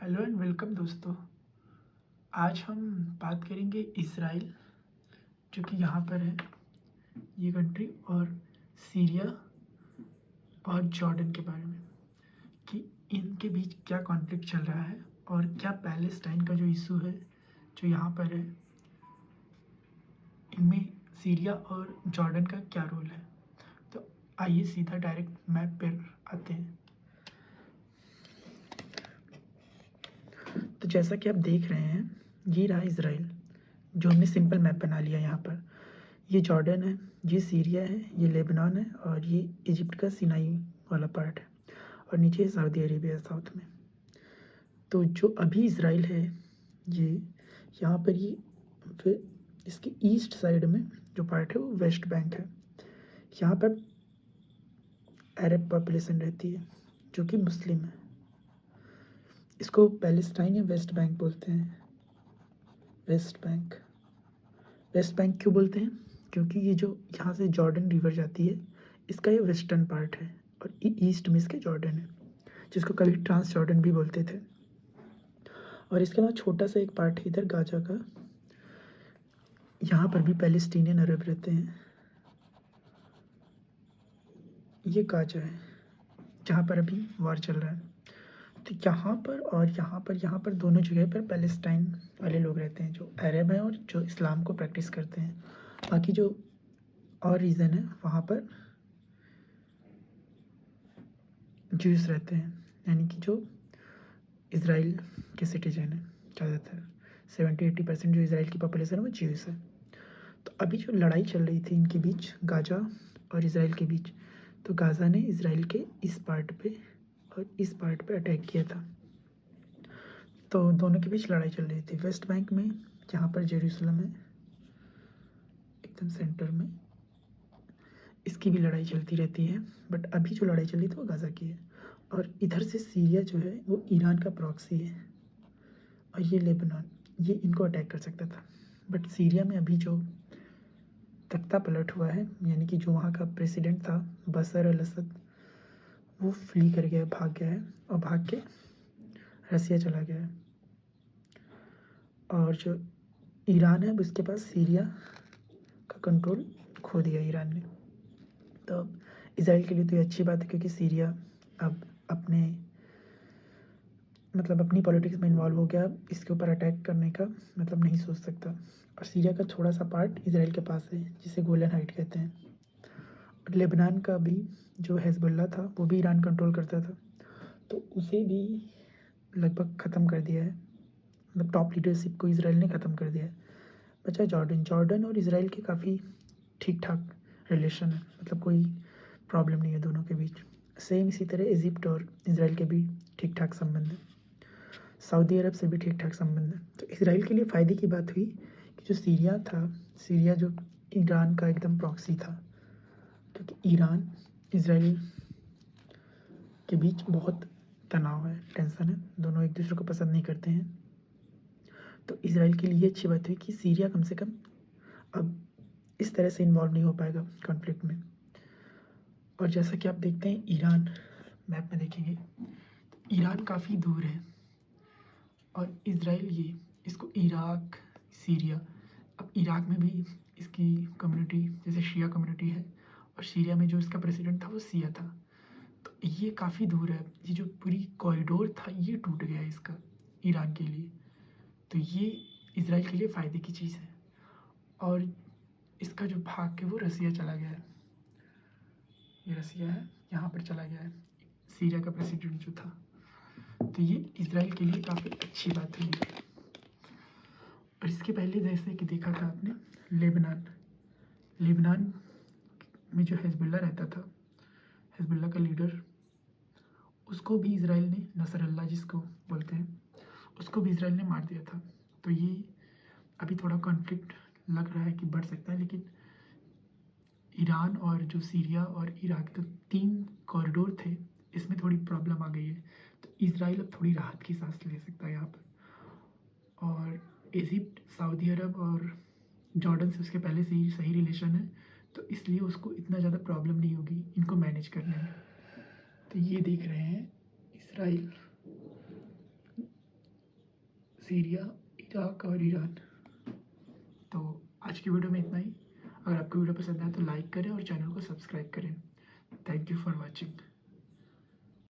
Hello and welcome दोस्तों। आज हम बात करेंगे इज़राइल, जो कि यहाँ पर है ये कंट्री, और सीरिया और जॉर्डन के बारे में कि इनके बीच क्या कॉन्फ्लिक्ट चल रहा है और क्या पैलेस्टाइन का जो इशू है जो यहाँ पर है, इनमें सीरिया और जॉर्डन का क्या रोल है। तो आइए सीधा डायरेक्ट मैप पर आते हैं। तो जैसा कि आप देख रहे हैं, ये रहा इज़राइल जो हमने सिंपल मैप बना लिया यहाँ पर। ये जॉर्डन है, ये सीरिया है, ये लेबनान है और ये इजिप्ट का सिनाई वाला पार्ट है, और नीचे सऊदी अरेबिया है साउथ में। तो जो अभी इज़राइल है ये यहाँ पर, ये फिर इसके ईस्ट साइड में जो पार्ट है वो वेस्ट बैंक है। यहाँ पर अरब पॉपुलेशन रहती है जो कि मुस्लिम है। इसको पैलेस्टाइन या वेस्ट बैंक बोलते हैं। वेस्ट बैंक, वेस्ट बैंक क्यों बोलते हैं? क्योंकि ये जो यहाँ से जॉर्डन रिवर जाती है, इसका ये वेस्टर्न पार्ट है और ईस्ट में इसके जॉर्डन है, जिसको कभी ट्रांस जॉर्डन भी बोलते थे। और इसके अलावा छोटा सा एक पार्ट है इधर गाजा का, यहाँ पर भी पैलेस्टीनियन अरब रहते हैं। ये गाजा है जहाँ पर अभी वार चल रहा है। तो यहाँ पर दोनों जगह पर पैलेस्टाइन वाले लोग रहते हैं, जो अरब हैं और जो इस्लाम को प्रैक्टिस करते हैं। बाकी जो और रीज़न है वहाँ पर ज्यूस रहते हैं, यानी कि जो इज़राइल के सिटीजन हैं। ज़्यादातर 70-80% जो इज़राइल की पॉपुलेशन है वो ज्यूस है। तो अभी जो लड़ाई चल रही थी इनके बीच, गाजा और इज़राइल के बीच, तो गाजा ने इज़राइल के इस पार्ट पे और इस पार्ट पे अटैक किया था। तो दोनों के बीच लड़ाई चल रही थी। वेस्ट बैंक में, जहाँ पर जेरूसलम है एकदम सेंटर में, इसकी भी लड़ाई चलती रहती है। बट अभी जो लड़ाई चल रही थी वो गाजा की है। और इधर से सीरिया जो है वो ईरान का प्रॉक्सी है, और ये लेबनान, ये इनको अटैक कर सकता था। बट सीरिया में अभी जो तख्ता पलट हुआ है, यानी कि जो वहाँ का प्रेसिडेंट था बशर अल असद, वो फ्ली कर गया है, भाग गया है, और भाग के रसिया चला गया है। और जो ईरान है उसके पास सीरिया का कंट्रोल खो दिया ईरान ने। तो इसराइल के लिए तो ये अच्छी बात है, क्योंकि सीरिया अब अपने अपनी पॉलिटिक्स में इन्वॉल्व हो गया, इसके ऊपर अटैक करने का नहीं सोच सकता। और सीरिया का थोड़ा सा पार्ट इसराइल के पास है, जिसे गोलन हाइट कहते हैं। और लेबनान का भी जो हिजबुल्लाह था वो भी ईरान कंट्रोल करता था, तो उसे भी लगभग ख़त्म कर दिया है। टॉप लीडरशिप को इसराइल ने ख़त्म कर दिया है। बचा जॉर्डन। जॉर्डन और इसराइल के काफ़ी ठीक ठाक रिलेशन है, कोई प्रॉब्लम नहीं है दोनों के बीच। सेम इसी तरह इजिप्ट और इसराइल के भी ठीक ठाक संबंध है। सऊदी अरब से भी ठीक ठाक संबंध है। तो इसराइल के लिए फ़ायदे की बात हुई कि जो सीरिया था, सीरिया जो ईरान का एकदम प्रॉक्सी था, क्योंकि ईरान इसराइल के बीच बहुत तनाव है, टेंशन है, दोनों एक दूसरे को पसंद नहीं करते हैं। तो इसराइल के लिए अच्छी बात हुई कि सीरिया कम से कम अब इस तरह से इन्वॉल्व नहीं हो पाएगा कॉन्फ्लिक्ट में। और जैसा कि आप देखते हैं, ईरान मैप में देखेंगे तो ईरान काफ़ी दूर है, और इसराइल ये इसको इराक, सीरिया, अब इराक में भी इसकी कम्युनिटी जैसे शिया कम्युनिटी है, और सीरिया में जो इसका प्रेसिडेंट था वो सिया था। तो ये काफ़ी दूर है। ये जो पूरी कॉरिडोर था ये टूट गया है इसका, ईरान के लिए। तो ये इसराइल के लिए फ़ायदे की चीज़ है। और इसका जो भाग के वो रसिया चला गया है, ये रसिया है, यहाँ पर चला गया है सीरिया का प्रेसिडेंट जो था। तो ये इसराइल के लिए काफ़ी अच्छी बात हुई। और इसके पहले जैसे कि देखा था आपने, लेबनान, लेबनान में जो हिजबुल्लाह रहता था, हिजबुल्लाह का लीडर, उसको भी इसराइल ने, नसरल्ला जिसको बोलते हैं, उसको भी इसराइल ने मार दिया था। तो ये अभी थोड़ा कॉन्फ्लिक्ट लग रहा है कि बढ़ सकता है, लेकिन ईरान और जो सीरिया और इराक, तो 3 कॉरिडोर थे, इसमें थोड़ी प्रॉब्लम आ गई है। तो इसराइल अब थोड़ी राहत की सांस ले सकता है यहाँ पर। और इजिप्ट, सऊदी अरब और जॉर्डन से उसके पहले से ही सही रिलेशन है, तो इसलिए उसको इतना ज़्यादा प्रॉब्लम नहीं होगी इनको मैनेज करने में। तो ये देख रहे हैं इसराइल सीरिया, इराक और ईरान। तो आज की वीडियो में इतना ही। अगर आपको वीडियो पसंद आए तो लाइक करें और चैनल को सब्सक्राइब करें। Thank you for watching.